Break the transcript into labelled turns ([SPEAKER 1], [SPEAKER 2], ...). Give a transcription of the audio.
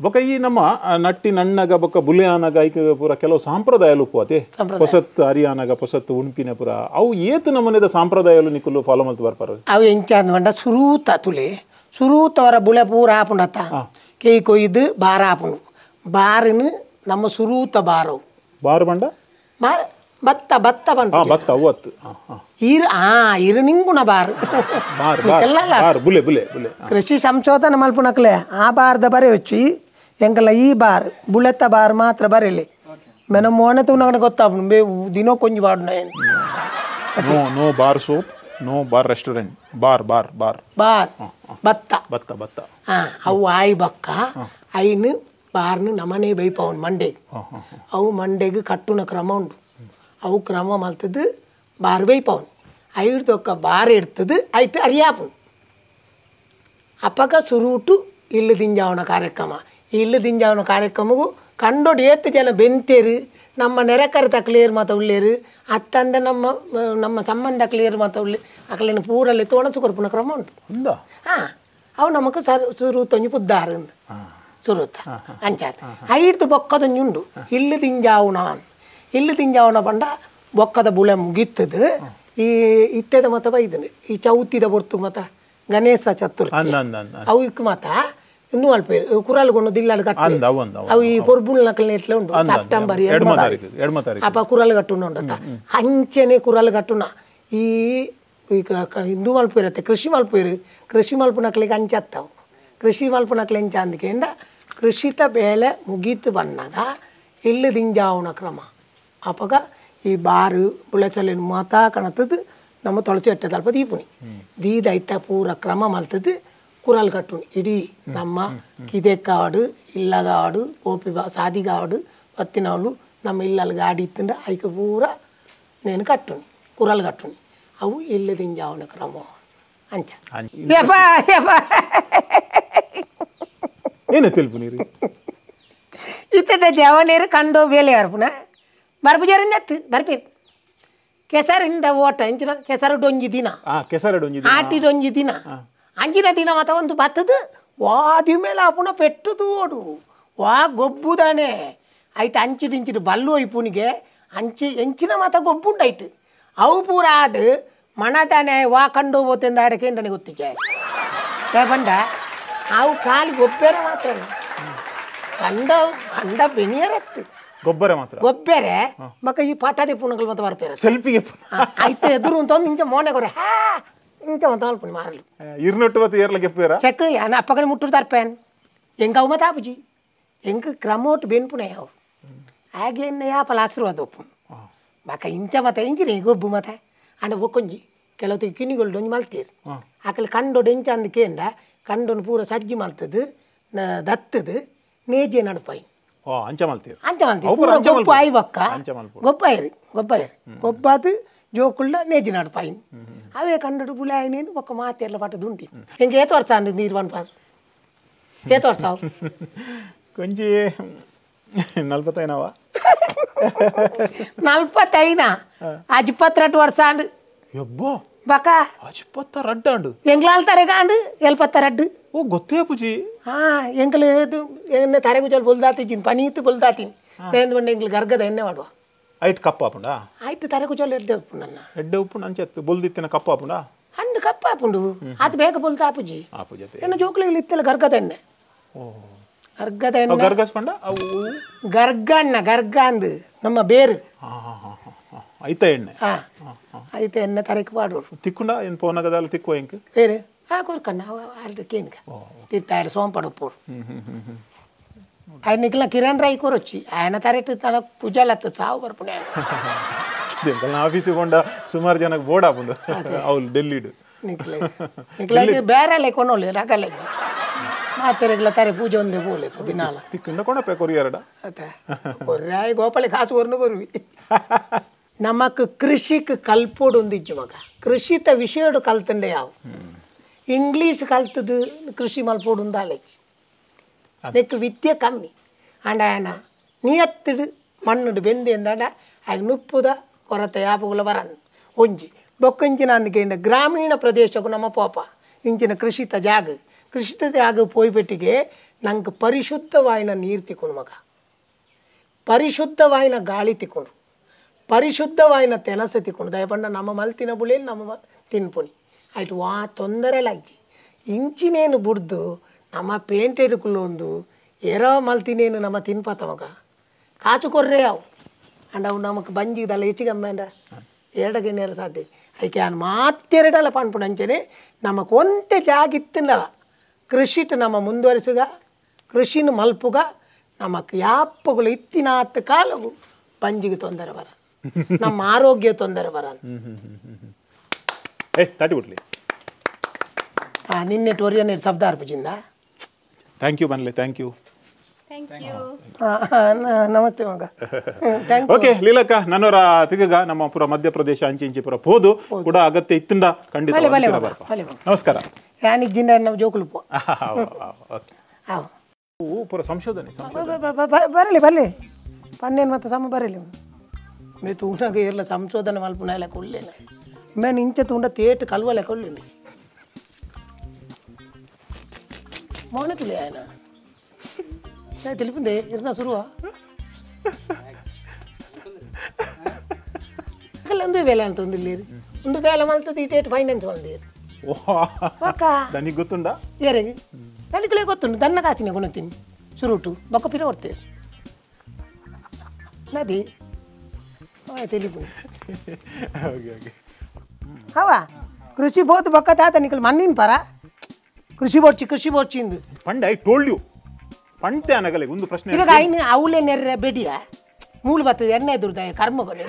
[SPEAKER 1] ಬೊಕ ಈ ನಮ್ಮ ನಟ್ಟಿ ನಣ್ಣಗ ಬೊಕ ಬುಲೆಯಾನಗ ಐಕ ಪೂರ ಕೆಲವು ಸಾಂಪ್ರದಾಯಲು ಪೋತೆ ಹೊಸತ್ ಹರಿಯಾನಗ ಹೊಸತ್ ಉಣ್ಪಿನ ಪೂರ ಅವು ಏತು ನಮನೆದ ಸಾಂಪ್ರದಾಯಲು ನಿಕುಲು ಫಾಲೋ ಮಲ್ತು ಬರ್ಪಾರ
[SPEAKER 2] ಅವು ಎಂಚ ಅಂದ್ಕೊಂಡ ಸುರೂತ ತುಲೆ ಸುರೂತವರ ಬುಲೆ ಪೂರ ಹಾಪುಂಡತ್ತ ಕೇಯ್ ಕೊಯ್ದು ಬಾರ ಹಾಪುಂಡು ಬಾರಿನ ನಮ್ಮ ಸುರೂತ ಬಾರವು
[SPEAKER 1] ಬಾರು ಬಂಡ
[SPEAKER 2] ಬಾರ ಭತ್ತ ಭತ್ತ ಬಂಡ
[SPEAKER 1] ಭತ್ತ ಅವತ್ತು
[SPEAKER 2] ಇರು ನಿಂಗುಣ ಬಾರು
[SPEAKER 1] ಬುಲೆ ಬುಲೆ ಬುಲೆ
[SPEAKER 2] ಕೃಷಿ ಸಂಶೋಧನೆ ಮಲ್ಪುನಕ್ಲೆ ಆ ಬಾರದ ಬರೆ వచ్చి ಎಂಕಲ ಈ ಬಾರ್ ಬುಲೆತ್ತ ಬಾರ್ ಮಾತ್ರ ಬರೆಲಿ ಮೆನ ಮೋನೆ ತುನಗನ ಗೊತ್ತಾಪುಂಡು ಬೇ ದಿನೋ ಕೊಂಜಿ ಬಾಡುನ
[SPEAKER 1] ನೋ ಬಾರ್ ಸೋಪ್ ನೋ ಬಾರ್ ರೆಸ್ಟೋರೆಂಟ್ ಬಾರ್ ಬಾರ್ ಬಾರ್
[SPEAKER 2] ಬಾರ್ ಭತ್ತ
[SPEAKER 1] ಭತ್ತ ಭತ್ತ
[SPEAKER 2] ಅವು ಆಯಿ ಬಕ್ಕ ಐನು ಬಾರ್ನು ನಮನೆ ಬೈಪವನ್ ಮಂಡೆಗೆ ಅವು ಮಂಡೆಗೆ ಕಟ್ಟುನ ಕ್ರಮ ಉಂಟು ಅವು ಕ್ರಮ ಮಲ್ತದ್ದು ಬಾರ್ ಬೈಪವನ್ ಐಡ್ದೊಕ್ಕ ಬಾರ್ ಇಡ್ತದ್ದು ಐಟ್ ಅರಿಯಾಪುನ್ ಅಪ್ಪಗ ಸುರೂಟು ಇಲ್ಲು ದಿಂಜಾವನ ಕಾರ್ಯಕ್ರಮ ಇಲ್ಲು ದಿಂಜಾವನ ಕಾರ್ಯಕ್ರಮಗೂ ಕಂಡೋಡು ಏತ್ತು ಜನ ಬೆಂತೇರು ನಮ್ಮ ನೆರೆಕರಿತ ಕ್ಲಿಯರ್ ಮಾತ ಉಳ್ಳೇರು ಅತ್ತಂದ ನಮ್ಮ ಸಂಬಂಧ ಕ್ಲಿಯರ್ ಮಾತ ಉಳ್ಳಿ ಅಕ್ಲೇನು ಪೂರಲ್ಲಿ ತೋಣಸು ಕೊರ್ಪುನ ಕ್ರಮ ಉಂಟು ಅವು ನಮಕ್ ಸುರೂತೊಂಜಿ ಪುದ್ದಾರು ಸುರೂತ ಅಂಚಾದ ಐಡ್ದು ಬೊಕ್ಕದೊಂಜಿ ಉಂಡು ಇಲ್ಲು ದಿಂಜಾವನ ಬಂಡ ಬೊಕ್ಕದ ಬುಳೆ ಮುಗಿತ್ತದು ಈ ಇತ್ತೆದ ಮತ ಬೈದನು ಈ ಚೌತಿದ ಬೊರ್ತು ಮತ ಗಣೇಶ ಚತುರ್ಥಿ ಅವು ಇಕ್ ಮತ ಇನ್ನೂ ಅಲ್ಪ ಕುರಲ್ಗೊಂಡು ದಿಲ್ಲಾಡು ಕಟ್ಟ ಅವು ಈ ಪೊರ್ಬುಲ್ ನಕಲ್ನ ಇಟ್ಲೆ ಉಂಟು ಸೆಪ್ಟೆಂಬರ್ 2 ಅಪ್ಪ ಕುರಲ್ ಕಟ್ಟುನ ಉಂಟತ್ತ ಅಂಚೆನೆ ಕುರಲ್ ಕಟ್ಟುನ ಈ ಹಿಂದೂ ಮಲ್ಪು ಇರತ್ತೆ ಕೃಷಿ ಮಲ್ಪು ನಕ್ಲಿಗೆ ಅಂಚತ್ತಾವು ಕೃಷಿ ಮಲ್ಪು ನಕ್ಲೆ ಎಂಚ ಅಂದ್ಕೆಂಡ ಕೃಷಿತ ಬೇಲೆ ಮುಗೀತು ಬಣ್ಣಗ ಇಲ್ಲು ದಿಂಜಾವನ ಕ್ರಮ ಅಪಗ ಈ ಬಾರು ಬುಳೆಚಲಿನ ಮಾತಾ ಕಣತದ್ದು ನಮ್ಮ ತೊಳಚೆಟ್ಟೆ ತಲ್ಪ ದೀಪುನಿ ದೀದೈತ ಪೂರ ಕ್ರಮ ಮಲ್ತದ್ದು ಕುರಲ್ ಕಟ್ಟುನಿ ಇಡೀ ನಮ್ಮ ಕಿದೆಕ್ಕಾಡು ಇಲ್ಲಗಾಡು ಓಪಿ ಸಾದಿಗಾಡು ಬತ್ತಿನವಳು ನಮ್ಮ ಇಲ್ಲಲ್ಲಿ ಗಾಡಿ ಇತ್ತಂದ್ರೆ ಐಕ ಪೂರ ನೇನು ಕಟ್ಟುನಿ ಕುರಲ್ ಕಟ್ಟುನಿ ಅವು ಇಲ್ಲು ದಿಂಜಾವನ ಕ್ರಮ ಅಂಚ
[SPEAKER 1] ಏನು ತಿಳ್ಪು ನೀರು
[SPEAKER 2] ಇತ್ತ ಜವನೀರು ಕಂಡು ಬೇಲೆ ಅರ್ಪುನ ಬರ್ಪುಜಾರಿಂದತ್ತು ಬರ್ಪೇರು ಕೆಸರಿಂದ ಓಟ ಇಂಚಿನ ಕೆಸರಡೊಂಜಿ ದಿನ ಆಟಿಡೊಂಜಿ ದಿನ ಅಂಚಿನ ದಿನ ಮತ ಒಂದು ಬತ್ತದು ವಾಡಿ ಮೇಲೆ ಆಪುನ ಪೆಟ್ಟುದು ಓಡು ವಾ ಗೊಬ್ಬುದಾನೆ ಐಟ್ ಅಂಚಿಡಿಂಚಿಡು ಬಲ್ಲು ಐಪುನಿಗೆ ಅಂಚಿ ಎಂಚಿನ ಮತ ಗೊಬ್ಬುಂಡೈಟ್ ಅವು ಪೂರ ಆಡು ಮಣದಾನೆ ವಾ ಕಂಡು ಹೋತೆಂದ ಆಡಕ್ಕೆ ನನಗೆ ಗೊತ್ತಿಚ್ಚೆ ಬಂಡ ಅವು ಖಾಲಿ ಗೊಬ್ಬರ ಮಾತ್ರ ಕಂಡ ಬೆನಿಯರತ್ತು ಗೊಬ್ಬರೆ ಮಕ್ಕ ಈ ಪಾಠಾದಿ ಪುಣಗಳು ಮತ್ತೆ ಬರ್ಪೇರ
[SPEAKER 1] ಸೆಲ್ಫಿಗೆ
[SPEAKER 2] ಆಯ್ತು ಎದುರು ಅಂತ ಇಂಚ ಮೋನೆ ಗೊರೆ ಇಂಚ ಅಂತ ಅಲ್ಪುಣಿ ಮಾರಲು ಚೆಕ್ ಯಾನ ಅಪ್ಪಗನೆ ಮುಟ್ಟರು ತರ್ಪೇನ್ ಹೆಂಗ ಅವು ಮತ್ತೆ ಆಪುಜಿ ಹೆಂಗ ಕ್ರಮೋಟ್ ಬೆನ್ಪುಣೆ ಅವು ಹಾಗೆ ಯಾಪಲ ಆಶೀರ್ವಾದ ಒಪ್ಪು ಮಕ್ಕ ಇಂಚ ಮತ್ತೆ ಹೆಂಗಿರಿ ಗೊಬ್ಬು ಮತ್ತೆ ಅಂಡ ಒಕ್ಕೊಂಜಿ ಕೆಲವು ಕಿನಿಗಳು ಡೊಂಜಿ ಮಲ್ತೀರಿ ಆಕಲಿ ಕಂಡೋಡು ಎಂಚ ಅಂದಕೇಂಡ ಕಂಡೊಂದು ಪೂರ ಸಜ್ಜಿ ಮಲ್ತದ್ದು ದತ್ತದು ನೇಜೆ ನಡುಪಾಯಿ ಅಂಚ ಮಲ್ತೀರಿ ಪೂರ ಗೊಬ್ಬ ಆಯ್ ಬಕ್ಕ ಗೊಬ್ಬಾದು ಜೋಕುಳ್ಳ ನೇಜಿ ನಡುಪಾಯಿ ಅವೇ ಕಂಡೋಡು ಬುಳೆ ಆಯ್ನೇನು ಬೊಕ್ಕ ಮಾತೆಲ್ಲ ಪಟ್ಟದು ಉಂಟಿ ಹೆಂಗೆ ಏತು ವರ್ಷ ಅಂದ್ ನೀರು ಬಂದ್ಪಾರು ಏತು ವರ್ಷ
[SPEAKER 1] ಕೊಂಚಿ 45
[SPEAKER 2] 45 ಅಜ್ಪತ್ರೆಟ್ಟು ವರ್ಷ ಅಂಡ್
[SPEAKER 1] ಯಬ್ಬೋ
[SPEAKER 2] ಬಕ
[SPEAKER 1] ಅಜ್ಪತ್ತೆರಡು ಅಂಡು
[SPEAKER 2] ಎಂಗ್ಲಾಲ್ ತರೆಗಾಂಡು 72
[SPEAKER 1] ಓ ಗೊತ್ತೇ ಪುಜಿ
[SPEAKER 2] ಎಂಕಲ್ ಎಣ್ಣೆ ತರೆಗುಜಲ್ ಬೊಲ್ದಾತಿದ್ದೀನಿ ಪನೀತು ಬೊಲ್ದಾತೀನಿ ಏನು ಬಂದು ಎಂಗ್ಲು ಗರ್ಗದ ಎಣ್ಣೆ ಮಾಡುವ
[SPEAKER 1] ಐಟ್ ಕಪ್ಪ ಆಪುಂಡ
[SPEAKER 2] ಆಯ್ತು ತರೆಗುಜಲ್ ಎಡ್ಡೆ ಉಪ್ಪು ನನ್ನ
[SPEAKER 1] ಎಡ್ಡೆ ಉಪ್ಪು ಅಂಚೆತ್ತು ಬೊಲ್ದಿತ್ತಿನ ಕಪ್ಪ ಆಪುಂಡ
[SPEAKER 2] ಅಂದು ಕಪ್ಪ ಆಪುಂಡು ಅದು ಬೇಗ ಬೊಲ್ದ ಆಪುಜಿ ಎಣ್ಣೆ ಜೋಕ್ಲಿಗಳು ಇತ್ತಲ್ಲ ಗರ್ಗದ ಎಣ್ಣೆ ಗರ್ಗದ ಎಣ್ಣೆ
[SPEAKER 1] ಗರ್ಗಸ್ಪಂಡ ಅವು
[SPEAKER 2] ಗರ್ಗ ಅಂದು ನಮ್ಮ ಬೇರು
[SPEAKER 1] ಐತ ಎಣ್ಣೆ
[SPEAKER 2] ಐತೆ ಎಣ್ಣೆ ತರಕ್ಕೆ ಪಾಡೋರು
[SPEAKER 1] ತಿಕ್ಕುಂಡ ಏನು ಪೋನಗದಲ್ಲ ತಿಕ್ಕುವ ಹೆಂಗೆ
[SPEAKER 2] ಬೇರೆ ಕೊರ್ಕಣ್ಣ ಕೇನ್ಕ ತಿರ್ತಾಡು ಸೋಂಪಡಪ್ಪೋಡು ఆయన కిరణ్ రాయ్ కూర వచ్చి ఆయన తరటి తన పూజలత్త సావు ಬರ್ಪುಣೆ
[SPEAKER 1] ಆಫೀಸಿಗೆ ಕೊಂಡ ಸುಮಾರು ಜನಕ್ಕೆ ಬೋರ್ಡ್ ಹಾಕೊಂಡು ಅವ್ರು ಡೆಲ್ಲಿಡು
[SPEAKER 2] ನಿಕ್ಲಾಗಿ ಬೇರೆ ಲೆಕ್ಕೊಂಡೋಳಿ ರಗಲೆ ಮಾತೆರೆಗ್ಲ ತಾರೆ ಪೂಜೆ ಒಂದೇ ಬೋಲೆ ದಿನಾಲ
[SPEAKER 1] ತಿಕ್ಕಿಂದ ಕೊಂಡಪ್ಪ ಕೊರಿಯರಡ
[SPEAKER 2] ಕೊರ್ರಾಯಿ ಗೋಪಾಲಿ ಕಾಸು ಕೊರ್ನು ಕೊರ್ವಿ ನಮಕ್ ಕೃಷಿಕ್ ಕಲ್ಪೋಡು ಒಂದಿಜ್ಜು ಮಗ ಕೃಷಿತ ವಿಷಯಡು ಕಲ್ತಂಡೆ ಯಾವು ಇಂಗ್ಲೀಷ್ ಕಲ್ತದು ಕೃಷಿ ಮಲ್ಪೋಡು ಒಂದಾಲೆಚ್ಚಿ ನೆಕ್ ವಿದ್ಯೆ ಕಮ್ಮಿ ಅಂಡ ಆಯನ ನಿಯತ್ತಿಡು ಮಣ್ಣುಡು ಬೆಂದಿ ಎಂದಾಂಡ ಆಗ ನುಪ್ಪುದ ಕೊರತೆ ಯಾಪುಗಳ ಬರನ್ ಒಂಜಿ ಬೊಕ್ಕೊಂಚಿನ ಅಂದಿಕೆಂಡ ಗ್ರಾಮೀಣ ಪ್ರದೇಶಕ್ಕೂ ನಮ್ಮ ಪೋಪ ಇಂಚಿನ ಕೃಷಿತ ಜಾಗ ಪೋಯ್ಪೆಟ್ಟಿಗೆ ನಂಗೆ ಪರಿಶುದ್ಧವಾಯಿನ ನೀರು ತಿಕ್ಕೊಂಡು ಮಗ, ಪರಿಶುದ್ಧವಾಯಿನ ಗಾಳಿ ತಿಕ್ಕೊಂಡು, ಪರಿಶುದ್ಧವಾಯಿನ ತೆನಸು ತಿಕ್ಕೊಂಡು ದಯಪಂಡ ನಮ್ಮ ಮಲ್ತಿನ ಬುಳೇಲಿ ನಮ್ಮ ತಿನ್ಪುನಿ ಆಯ್ತು ವಾ ತೊಂದರೆಲಾಯ್ಜಿ ಇಂಚಿನೇನು ಬುಡ್ದು ನಮ್ಮ ಪೇಂಟೆಡ್ಕುಲ್ಲೊಂದು ಎರ ಮಲ್ತಿನೇನು ನಮ್ಮ ತಿನ್ಪಾತ ಮಗ ಕಾಚು ಕೊರ್ರೆ ಅವು ಅಂಡ್ ಅವು ನಮಗೆ ಬಂಜಿದಲ್ಲ ಹೆಚ್ಚಿಗಮ್ಮಂಡ ಎರಡಗಣ್ಣೆಲ್ಲ ಸಾಧ್ಯ ಅದಕ್ಕೆ ನಾನು ಮಾತೆರಡಲ್ಲ ಪಣ್ಪುಣ ಅಂಚನೆ ನಮಗೆ ಒಂದೇ ಜಾಗಿತ್ತನಲ್ಲ ಕೃಷಿಟ್ ನಮ್ಮ ಮುಂದುವರಿಸುಗ ಕೃಷಿನ ಮಲ್ಪುಗ ನಮಗೆ ಯಾಪ್ಪಗಳು ಇತ್ತಿನಾತ್ ಕಾಲವು ಬಂಜಿಗೆ ತೊಂದರೆ ಬರ ನಮ್ಮ ಆರೋಗ್ಯ ತೊಂದರೆ ಬರ
[SPEAKER 1] ತಟಿ ಬಿಡ್ಲಿ
[SPEAKER 2] ನಿನ್ನೆ ಟೋರಿಯನ್ ಶಬ್ದ ಅರ್ಪಿಸಿಂದ
[SPEAKER 1] ಥ್ಯಾಂಕ್ ಯು ಬನ್ಲೆ ಥ್ಯಾಂಕ್ ಯು
[SPEAKER 2] ನಮಸ್ತೆ ಮಗ
[SPEAKER 1] ಓಕೆ ಲೀಲಕ್ಕ ನನ್ನವರ ತಿಗಗ ನಮ್ಮ ಪುರ ಮಧ್ಯಪ್ರದೇಶ ಅಂಚಿ ಇಂಚಿ ಪುರ ಹೋದು ಕೂಡ ಅಗತ್ಯ ಇತ್ತಿಂದ ಖಂಡಿತ ನಮಸ್ಕಾರ
[SPEAKER 2] ಯಾನಿಜ್ಜಿಂದ ನಾವು ಜೋಕುಲು
[SPEAKER 1] ಪುರ ಸಂಶೋಧನೆ
[SPEAKER 2] ಬರಲಿ ಬರಲಿ ಪನ್ನೇನು ಮತ್ತೆ ಸಮ ಬರಲಿ ಮೇ ತೂನಾಗ ಎಲ್ಲ ಸಂಶೋಧನೆ ಮಲ್ಪುನ ಎಲ್ಲ ಕೊಡ್ಲಿಲ್ಲ ಮೇನ್ ಇಂಚೆ ತೂಂಡ ತೇಟ್ ಕಲ್ವಲೆ ಕೊಡ್ಲಿಲ್ಲ ಮೌನ ತುಲಿ ಆಯ್ನ తెలిపిందే ఇరనా సురువా ಒಂದು ವೇಳೆ ಅಂತ ಒಂದಿಲ್ಲೇರಿ ಒಂದು ವೇಳೆ ಮಲ್ತದ ಇಟೇಟ್ ಫೈನಾನ್ಸ್ ಒಂದೇರಿ
[SPEAKER 1] ನನಗೆ ಗೊತ್ತುಂಡ
[SPEAKER 2] ಯಾರಿಗೆ ನನಗೆ ಗೊತ್ತುಂಟು ದನ್ನ ಕಾಸಿನ ಕೊಡ್ತೀನಿ ಸುರುಟು ಬೊಕ್ಕ ಪಿರ ಹೊಡ್ತೇವೆ ನದಿ తెలిపు ಹವ ಕೃಷಿ ಬೋತ್ ಬೊಕ್ಕ ತಾತ ನಿಕಲ್ ಮಣ್ಣಿನ ಪರ ಕೃಷಿ ಬೋರ್ಚಿಂದು
[SPEAKER 1] ಪಂಡ್ ಐ ಟೋಲ್ಡ್ ಯು ಪಂಟೆ ಅನ್ನಗಲೆ ಒಂದು ಪ್ರಶ್ನೆ
[SPEAKER 2] ಈಗ ಐನು ಅವಲೇ ನೆರ್ರೆ ಬೆಡಿಯ ಮೂಲ ಬರ್ತದೆ ಎಣ್ಣೆ ದುರ್ದಾಯ ಕರ್ಮಗಳು